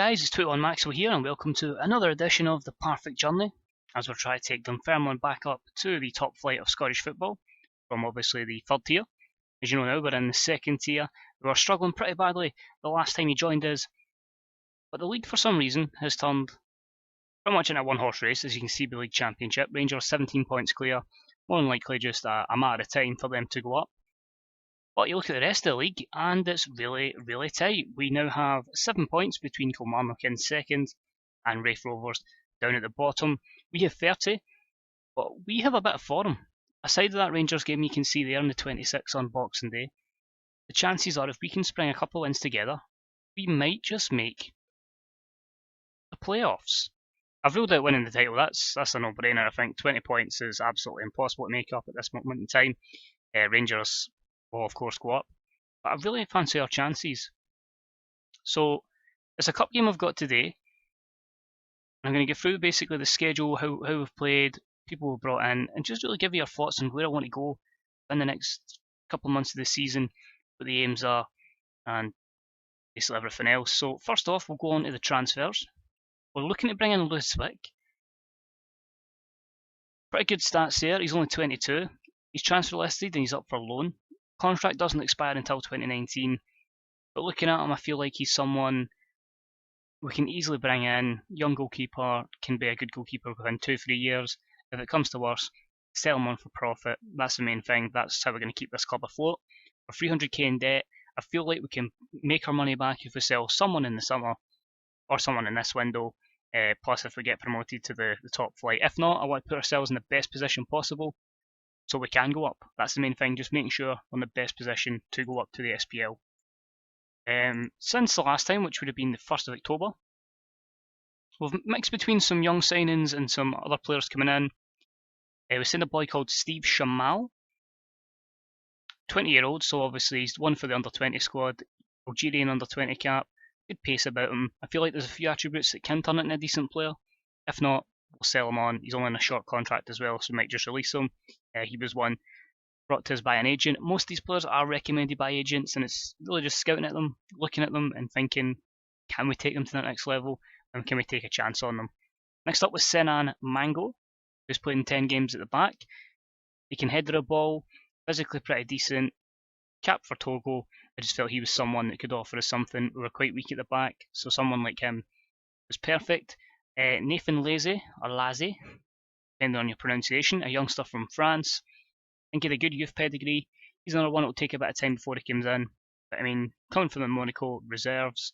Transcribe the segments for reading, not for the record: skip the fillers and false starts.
guys, it's 21 Maxwell here and welcome to another edition of the Parfect Journey as we're trying to take Dunfermline back up to the top flight of Scottish football from obviously the third tier. As you know now, we're in the second tier. We were struggling pretty badly the last time you joined us, but the league for some reason has turned pretty much into a one-horse race, as you can see the league championship. Rangers 17 points clear, more than likely just a matter of time for them to go up. But you look at the rest of the league, and it's really, really tight. We now have 7 points between Kilmarnock in second and Raith Rovers down at the bottom. We have 30, but we have a bit of form. Aside of that Rangers game you can see there in the 26 on Boxing Day, the chances are if we can spring a couple wins together, we might just make the playoffs. I've ruled out winning the title. That's a no-brainer. I think 20 points is absolutely impossible to make up at this moment in time. Rangers will of course go up, but I really fancy our chances. So it's a cup game I've got today. I'm going to go through basically the schedule, how we've played, people we've brought in, and just really give you your thoughts on where I want to go in the next couple of months of the season, what the aims are, and basically everything else. So first off, we'll go on to the transfers. We're looking to bring in Lewis Wick. Pretty good stats there. He's only 22. He's transfer listed and he's up for loan. Contract doesn't expire until 2019, but looking at him, I feel like he's someone we can easily bring in. Young goalkeeper, can be a good goalkeeper within 2-3 years. If it comes to worse, sell him on for profit. That's the main thing. That's how we're going to keep this club afloat. We're 300k in debt. I feel like we can make our money back if we sell someone in the summer or someone in this window. Plus, if we get promoted to the top flight. If not, I want to put ourselves in the best position possible so we can go up. That's the main thing, just making sure we're in the best position to go up to the SPL. Since the last time, which would have been the 1st of October, we've mixed between some young signings and some other players coming in. We've seen a boy called Steve Shamal, 20-year-old, so obviously he's one for the under-20 squad, Algerian under-20 cap, good pace about him. I feel like there's a few attributes that can turn into a decent player. If not, we'll sell him on. He's only on a short contract as well, so we might just release him. He was one brought to us by an agent. Most of these players are recommended by agents, and it's really just scouting at them, looking at them, and thinking, can we take them to the next level, and can we take a chance on them? Next up was Senan Mango, who's played in 10 games at the back. He can header a ball, physically pretty decent, cap for Togo. I just felt he was someone that could offer us something. We were quite weak at the back, so someone like him was perfect. Nathan Lazy, or Lazy, depending on your pronunciation, a youngster from France. I think he had a good youth pedigree. He's another one that will take a bit of time before he comes in. But I mean, coming from the Monaco reserves,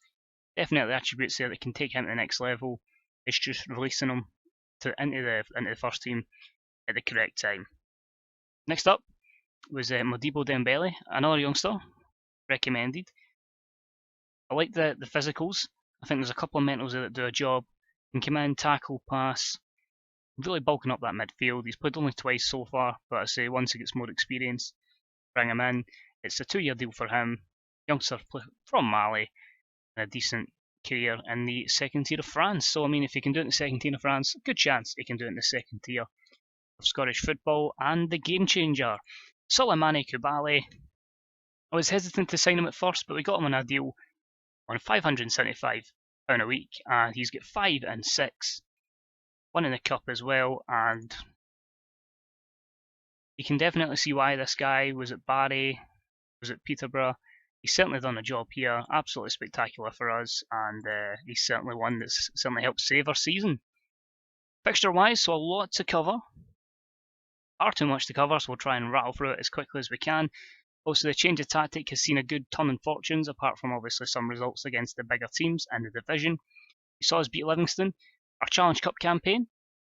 definitely attributes there that can take him to the next level. It's just releasing him into the first team at the correct time. Next up was Modibo Dembele, another youngster, recommended. I like the physicals. I think there's a couple of mentals there that do a job. Can come in, tackle, pass, really bulking up that midfield. He's played only twice so far, but I say once he gets more experience, bring him in. It's a 2-year deal for him. Youngster from Mali, and a decent career in the second tier of France. So I mean, if he can do it in the second tier of France, good chance he can do it in the second tier of Scottish football. And the game changer, Soleimani Kubali. I was hesitant to sign him at first, but we got him on a deal on £575 a week, and he's got 5 and 6. One in the cup as well, and you can definitely see why this guy was at Barry, was at Peterborough. He's certainly done a job here, absolutely spectacular for us, and he's certainly one that's certainly helped save our season. Fixture-wise, so a lot to cover. Far too much to cover, so we'll try and rattle through it as quickly as we can. Also, the change of tactic has seen a good turn in fortunes, apart from obviously some results against the bigger teams in the division. You saw us beat Livingston. Our Challenge Cup campaign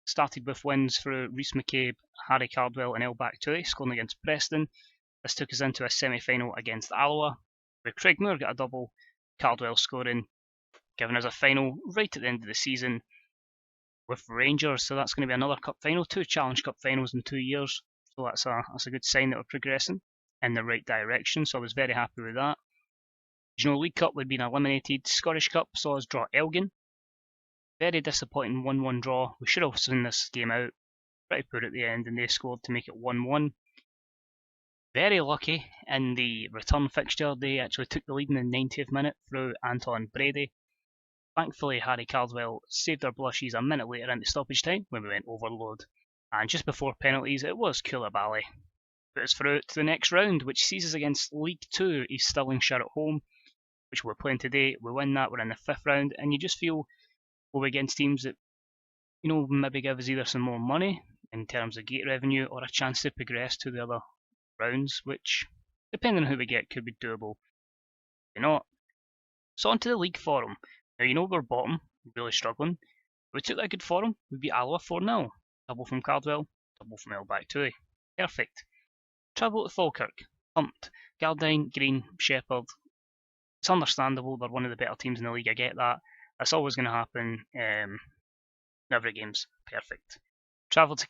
started with wins through Rhys McCabe, Harry Cardwell and El Bakhtoui, scoring against Preston. This took us into a semi-final against Alloa, where Craig Moore got a double, Cardwell scoring, giving us a final right at the end of the season with Rangers. So that's going to be another cup final, 2 Challenge Cup finals in 2 years. So that's a good sign that we're progressing in the right direction. So I was very happy with that. Regional League Cup, we'd been eliminated. Scottish Cup saw us draw Elgin. Very disappointing 1-1 draw. We should have seen this game out. Pretty poor at the end, and they scored to make it 1-1. Very lucky in the return fixture. They actually took the lead in the 90th minute through Anton Brady. Thankfully, Harry Caldwell saved our blushies a minute later into stoppage time when we went overload. And just before penalties, it was Koulibaly. Put us through to the next round, which sees us against League 2 East Stirlingshire at home, which we're playing today. We win that, we're in the 5th round, and you just feel we're against teams that, maybe give us either some more money in terms of gate revenue or a chance to progress to the other rounds, which, depending on who we get, could be doable. Maybe not. So on to the league forum. Now, we're bottom, really struggling. We took that good forum. We beat Alloa 4-0. Double from Cardwell, double from Elback Tui. Perfect. Travel to Falkirk. Pumped. Galdine, Green, Shepherd. It's understandable. They're one of the better teams in the league. I get that. That's always going to happen. Every game's perfect. Travel to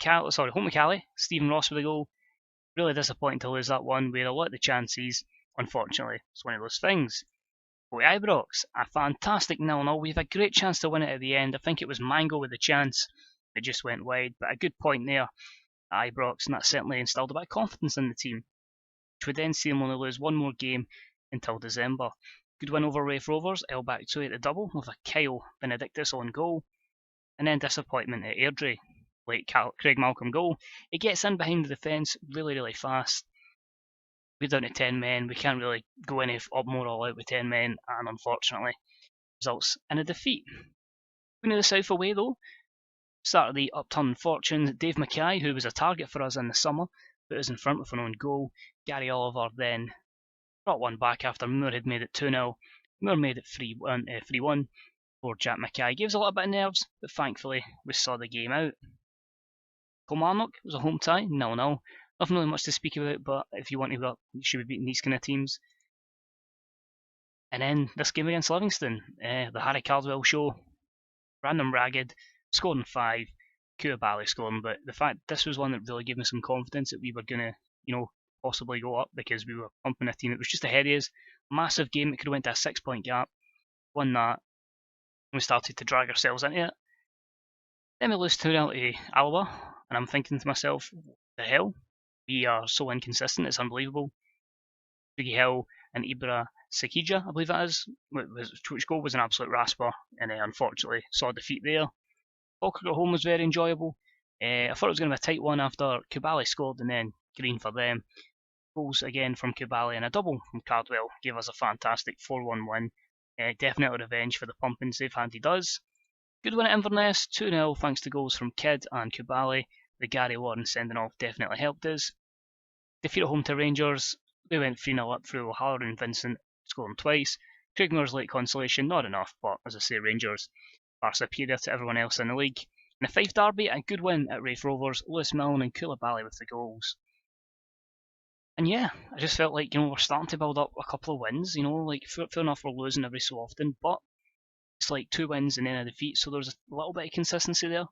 home to Cali. Stephen Ross with a goal. Really disappointing to lose that one. We had a lot of the chances. Unfortunately, it's one of those things. But Ibrox, a fantastic 0-0. We have a great chance to win it at the end. I think it was Mango with the chance. It just went wide, but a good point there at Ibrox, and that certainly instilled a bit of confidence in the team, which would then see them only lose one more game until December. Good win over Raith Rovers, Elback 2 at the double with a Kyle Benedictus on goal, and then disappointment at Airdrie, late Craig Malcolm goal. It gets in behind the defence really, really fast. We're down to 10 men, we can't really go any more all out with 10 men, and unfortunately results in a defeat. Queen of the South away though, start of the upturned fortunes. Dave Mackay, who was a target for us in the summer, put us in front with an own goal. Gary Oliver then brought one back after Moore had made it 2-0. Moore made it 3-1 for Jack Mackay. Gave us a little bit of nerves, but thankfully we saw the game out. Kilmarnock was a home tie, 0-0. Nothing really much to speak about, but if you want to go up, you should be beating these kind of teams. And then this game against Livingston, the Harry Caldwell show, random ragged, scoring 5, Koulibaly scoring, but the fact this was one that really gave me some confidence that we were going to, possibly go up because we were pumping a team that was just ahead of us. Massive game, it could have went to a 6-point gap, won that, and we started to drag ourselves into it. Then we lose 2-0 to Alba, and I'm thinking to myself, what the hell? We are so inconsistent, it's unbelievable. Dougie Hill and Ibra Sakija, I believe that is, which goal was an absolute rasper, and unfortunately saw defeat there. Falkirk at home was very enjoyable. I thought it was going to be a tight one after Koulibaly scored and then Green for them. Goals again from Koulibaly and a double from Cardwell gave us a fantastic 4-1 win. Definitely revenge for the pumpings they've handed us. Good win at Inverness, 2-0 thanks to goals from Kidd and Koulibaly. The Gary Warren sending off definitely helped us. Defeat at home to Rangers, we went 3-0 up through O'Halloran and Vincent scoring twice. Craigmore's late consolation, not enough, but as I say, Rangers are superior to everyone else in the league. In the Fife derby, a good win at Raith Rovers, Lewis Milne and Koulibaly with the goals. And yeah, I just felt like, we're starting to build up a couple of wins, fair enough we're losing every so often, but it's like 2 wins and then a defeat, so there's a little bit of consistency there,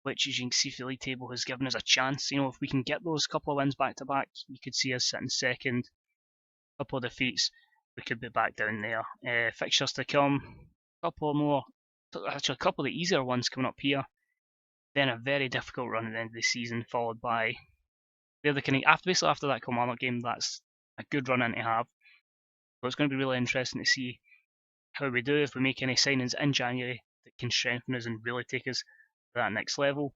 which as you can see for the league table has given us a chance. If we can get those couple of wins back to back, you could see us sitting second. A couple of defeats, we could be back down there. Fixtures to come, a couple of the easier ones coming up here. Then a very difficult run at the end of the season, followed by after that Kilmarnock game. That's a good run in to have. So it's going to be really interesting to see how we do, if we make any signings in January that can strengthen us and really take us to that next level.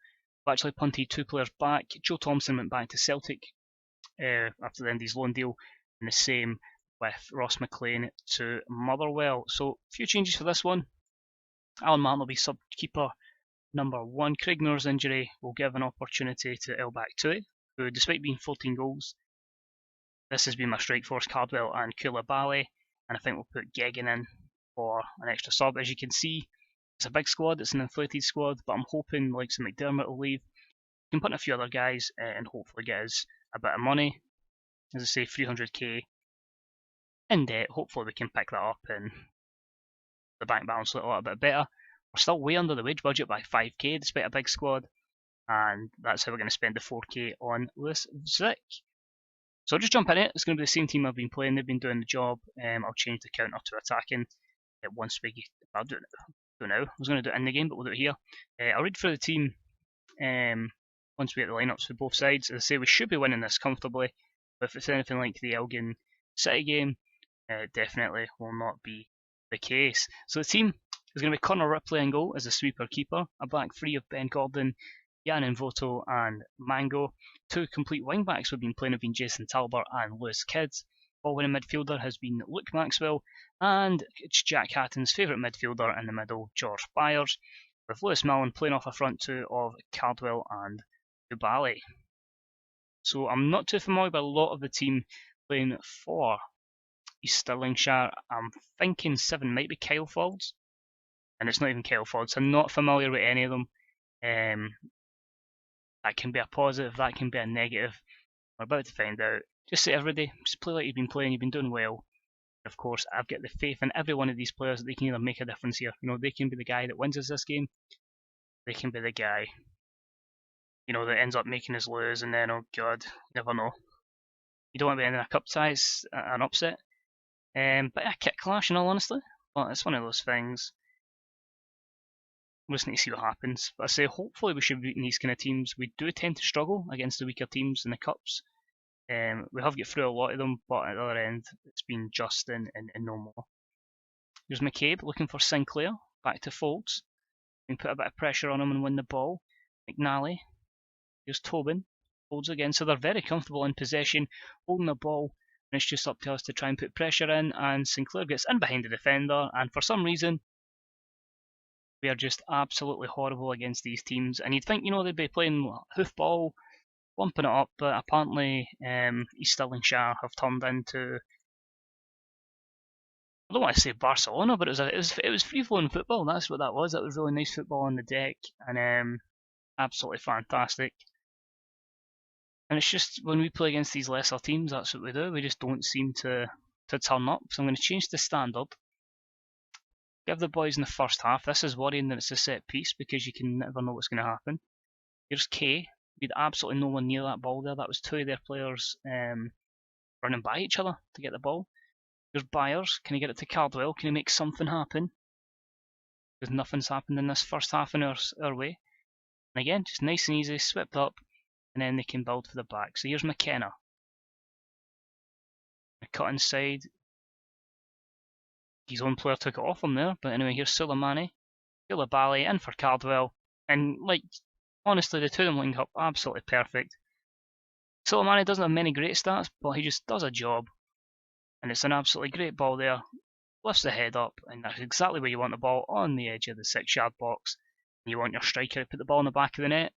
We've actually punted 2 players back. Joe Thompson went back to Celtic after the end of his loan deal, and the same with Ross McLean to Motherwell. So a few changes for this one. Alan Martin will be sub-keeper number 1. Craig Moore's injury will give an opportunity to Elback Tui, who, despite being 14 goals, this has been my strike force, Cardwell and Koulibaly, and I think we'll put Geoghegan in for an extra sub. As you can see, it's a big squad, it's an inflated squad, but I'm hoping like some McDermott will leave. We can put in a few other guys and hopefully get us a bit of money. As I say, 300k in debt. Hopefully we can pick that up and the bank balance look a little bit better. We're still way under the wage budget by 5k despite a big squad, and that's how we're going to spend the 4k on Lewis Zick. So I'll just jump in it. It's going to be the same team I've been playing. They've been doing the job. I'll change the counter to attacking once we get. I'll do it now. I was going to do it in the game, but we'll do it here. I'll read through the team once we get the lineups for both sides. As I say, we should be winning this comfortably, but if it's anything like the Elgin City game, definitely will not be the case. So the team, There's going to be Connor Ripley in goal as the sweeper keeper, a back three of Ben Gordon, Jan Voto and Mango. Two complete wing backs we've been playing have been Jason Talbot and Lewis Kidd. Ball-winning midfielder has been Luke Maxwell, and it's Jack Hatton's favourite midfielder in the middle, George Byers, with Lewis Millen playing off a front two of Cardwell and Dubali. So I'm not too familiar with a lot of the team playing for East Stirlingshire. I'm thinking 7 might be Kyle Folds, and it's not even Kyle Folds. I'm not familiar with any of them. That can be a positive, that can be a negative. We're about to find out. Just say every day, just play like you've been playing, you've been doing well. Of course, I've got the faith in every one of these players that they can either make a difference here. You know, they can be the guy that wins us this game. They can be the guy, you know, that ends up making us lose, and then, oh god, you never know. You don't want to be in a cup tie, it's an upset. But a kit clash, in all honesty. But it's one of those things. We just need to see what happens. But I say, hopefully we should be beating these kind of teams. We do tend to struggle against the weaker teams in the cups. We have got through a lot of them, but at the other end, it's been Justin and no more. Here's McCabe looking for Sinclair, back to Folds. We can put a bit of pressure on him and win the ball. McNally. Here's Tobin. Folds again, so they're very comfortable in possession, holding the ball, and it's just up to us to try and put pressure in, and Sinclair gets in behind the defender, and for some reason, we are just absolutely horrible against these teams. And you'd think, you know, they'd be playing hoofball, bumping it up, but apparently East Stirlingshire have turned into, I don't want to say Barcelona, but it was free-flowing football. That's what that was. That was really nice football on the deck, and absolutely fantastic. And it's just when we play against these lesser teams, that's what we do. We just don't seem to turn up. So I'm going to change the standard. Give the boys in the first half. This is worrying that it's a set piece because you can never know what's going to happen. Here's Kay. We had absolutely no one near that ball there. That was two of their players running by each other to get the ball. Here's Byers. Can he get it to Cardwell? Can he make something happen? Because nothing's happened in this first half in our way. And again, just nice and easy, swept up, and then they can build for the back. So here's McKenna. A cut inside. His own player took it off him there, but anyway, here's Suleimani. Koulibaly in for Cardwell. And, like, honestly, the two of them link up absolutely perfect. Suleimani doesn't have many great stats, but he just does a job. And it's an absolutely great ball there. Lifts the head up, and that's exactly where you want the ball, on the edge of the 6-yard box. And you want your striker to put the ball in the back of the net.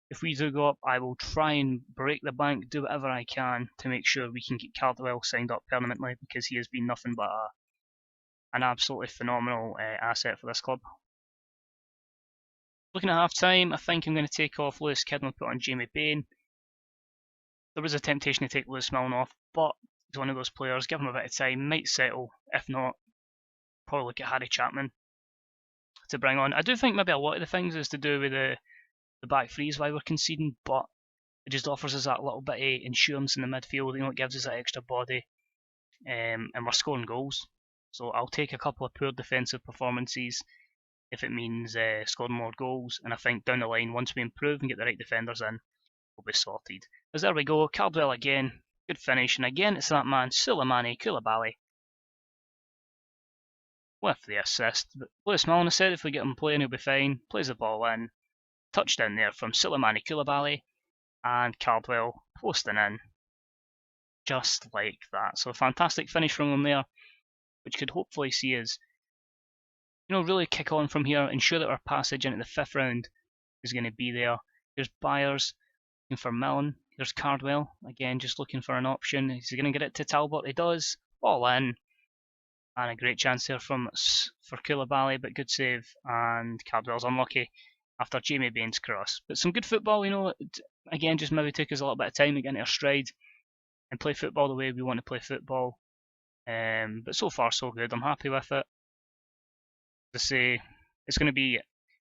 If we do go up, I will try and break the bank, do whatever I can to make sure we can get Cardwell signed up permanently, because he has been nothing but an absolutely phenomenal asset for this club. Looking at half time, I think I'm going to take off Lewis Kidd and put on Jamie Bain. There was a temptation to take Lewis Milne off, but he's one of those players, give him a bit of time, might settle. If not, probably look at Harry Chapman to bring on. I do think maybe a lot of the things is to do with the back threes why we're conceding, but it just offers us that little bit of insurance in the midfield. You know, it gives us that extra body, and we're scoring goals. So I'll take a couple of poor defensive performances if it means scoring more goals. And I think down the line, once we improve and get the right defenders in, we'll be sorted. As there we go, Cardwell again, good finish. And again, it's that man, Suleimani Koulibaly, with the assist. But Lewis Milne said if we get him playing, he'll be fine. Plays the ball in. Touchdown there from Suleimani Koulibaly. And Cardwell posting in. Just like that. So a fantastic finish from him there, which could hopefully see us, you know, really kick on from here, ensure that our passage into the 5th round is going to be there. Here's Byers looking for Milne. Here's Cardwell, again, just looking for an option. Is he going to get it to Talbot? He does. Ball in. And a great chance there for Koulibaly, but good save. And Cardwell's unlucky after Jamie Bain's cross. But some good football, you know, again, just maybe took us a little bit of time to get into our stride and play football the way we want to play football. But so far so good. I'm happy with it. To say, it's going to be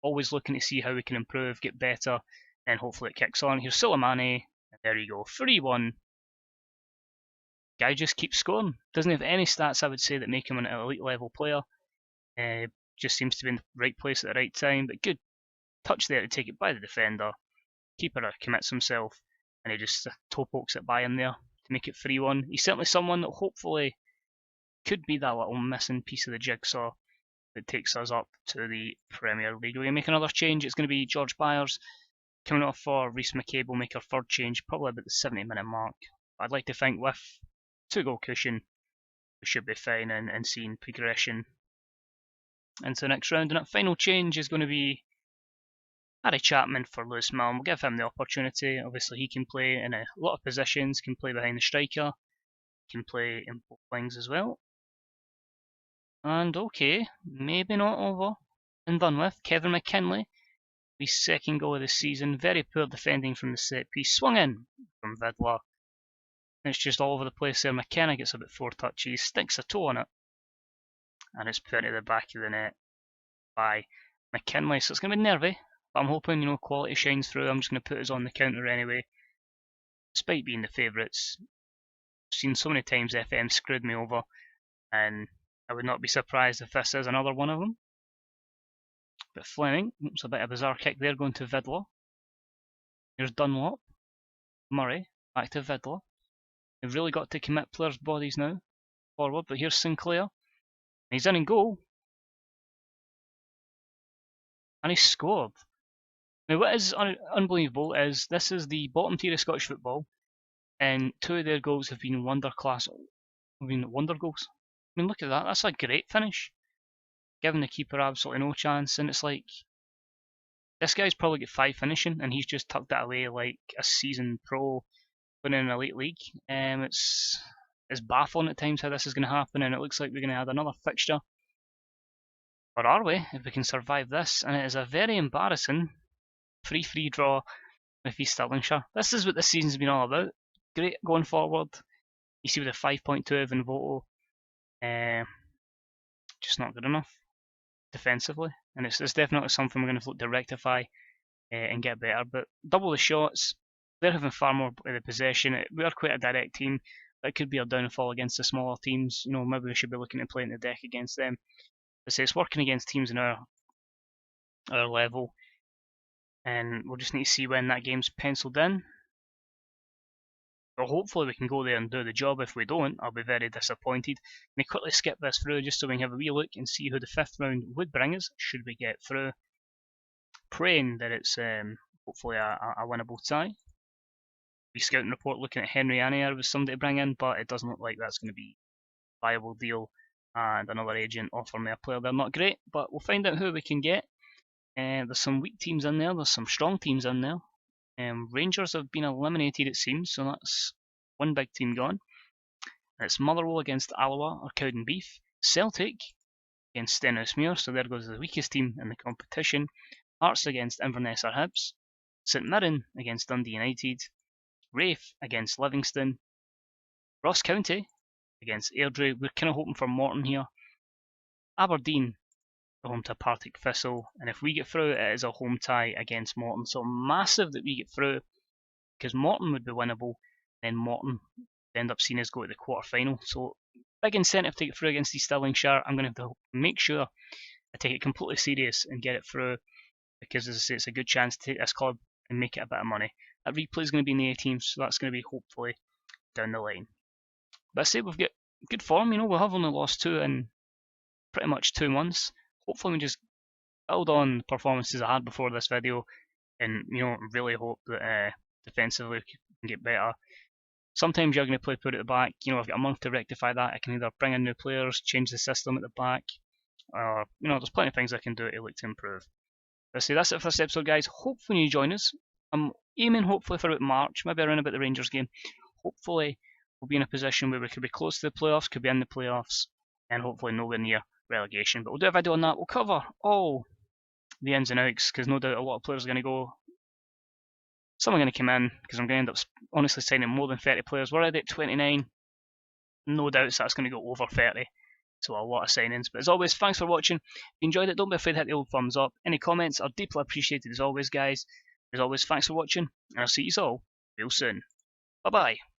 always looking to see how we can improve, get better, and hopefully it kicks on. Here's Suleimani, and there you go, 3-1. Guy just keeps scoring. Doesn't have any stats I would say that make him an elite level player. Just seems to be in the right place at the right time. But good touch there to take it by the defender. Keeper commits himself, and he just toe pokes it by him there to make it 3-1. He's certainly someone that hopefully could be that little missing piece of the jigsaw that takes us up to the Premier League. We're going to make another change. It's going to be George Byers coming off for Reece McCabe. Will make our third change, probably about the 70-minute mark. I'd like to think with 2-goal cushion, we should be fine and seeing progression into the next round. And that final change is going to be Harry Chapman for Lewis Milne. We'll give him the opportunity. Obviously, he can play in a lot of positions, can play behind the striker, can play in both wings as well. And okay, maybe not over and done with. Kevin McKinley, his second goal of the season. Very poor defending from the set piece. Swung in from Vidler. It's just all over the place there. McKenna gets about 4 touches, sticks a toe on it, and it's put into the back of the net by McKinley. So it's going to be nervy, but I'm hoping, quality shines through. I'm just going to put us on the counter anyway. Despite being the favourites, I've seen so many times FM screwed me over, and I would not be surprised if this is another one of them. But Fleming, it's a bit of a bizarre kick there going to Vidler. Here's Dunlop. Murray, back to Vidler. They've really got to commit players' bodies now forward, but here's Sinclair. He's in and goal. And he scored. Now what is unbelievable is this is the bottom tier of Scottish football, and 2 of their goals have been wonder goals. I mean, look at that, that's a great finish. Giving the keeper absolutely no chance, and it's like, this guy's probably got 5 finishing, and he's just tucked that away like a seasoned pro in an elite league. It's baffling at times how this is going to happen, and it looks like we're going to add another fixture. Or are we, if we can survive this? And it is a very embarrassing 3-3 draw with East Stirlingshire. This is what this season's been all about. Great going forward. You see with a 5.2 of Invoto, just not good enough defensively, and it's definitely something we're going to look to rectify and get better. But double the shots, they're having far more of the possession. We are quite a direct team. That could be our downfall against the smaller teams. Maybe we should be looking at playing the deck against them. It's working against teams in our level, and we'll just need to see when that game's penciled in. But hopefully we can go there and do the job. If we don't, I'll be very disappointed. Let me quickly skip this through just so we can have a wee look and see who the 5th round would bring us, should we get through. Praying that it's hopefully a winnable tie. The scouting report looking at Henry Annier was somebody to bring in, but it doesn't look like that's going to be a viable deal. And another agent offer me a player they're not great, but we'll find out who we can get. There's some weak teams in there, there's some strong teams in there. Rangers have been eliminated, it seems, so that's one big team gone. It's Motherwell against Alloa or Cowdenbeath. Celtic against Stenhousemuir, so there goes the weakest team in the competition. Hearts against Inverness or Hibs. St Mirren against Dundee United. Raith against Livingston. Ross County against Airdrie. We're kind of hoping for Morton here. Aberdeen home to Partick Thistle, and if we get through, it is a home tie against Morton. So massive that we get through, because Morton would be winnable, then Morton would end up seeing us go to the quarter-final. So big incentive to get through against East Stirlingshire. I'm going to have to make sure I take it completely serious and get it through, because as I say, it's a good chance to take this club and make it a bit of money. That replay is going to be in the 18th, so that's going to be hopefully down the line. But I say we've got good form, we have only lost 2 in pretty much 2 months. Hopefully we just build on the performances I had before this video, and really hope that defensively we can get better. Sometimes you're going to put at the back. I've got a month to rectify that. I can either bring in new players, change the system at the back, or there's plenty of things I can do to look to improve. But that's it for this episode, guys. Hopefully you join us. I'm aiming hopefully for about March, maybe around about the Rangers game. Hopefully we'll be in a position where we could be close to the playoffs, could be in the playoffs, and hopefully nowhere near relegation. But we'll do a video on that. We'll cover all the ins and outs, because no doubt a lot of players are going to go. Some are going to come in, because I'm going to end up honestly signing more than 30 players. We're already at 29. No doubts that's going to go over 30. So a lot of signings. But as always, thanks for watching. If you enjoyed it, don't be afraid to hit the old thumbs up. Any comments are deeply appreciated as always, guys. As always, thanks for watching, and I'll see you all real soon. Bye bye.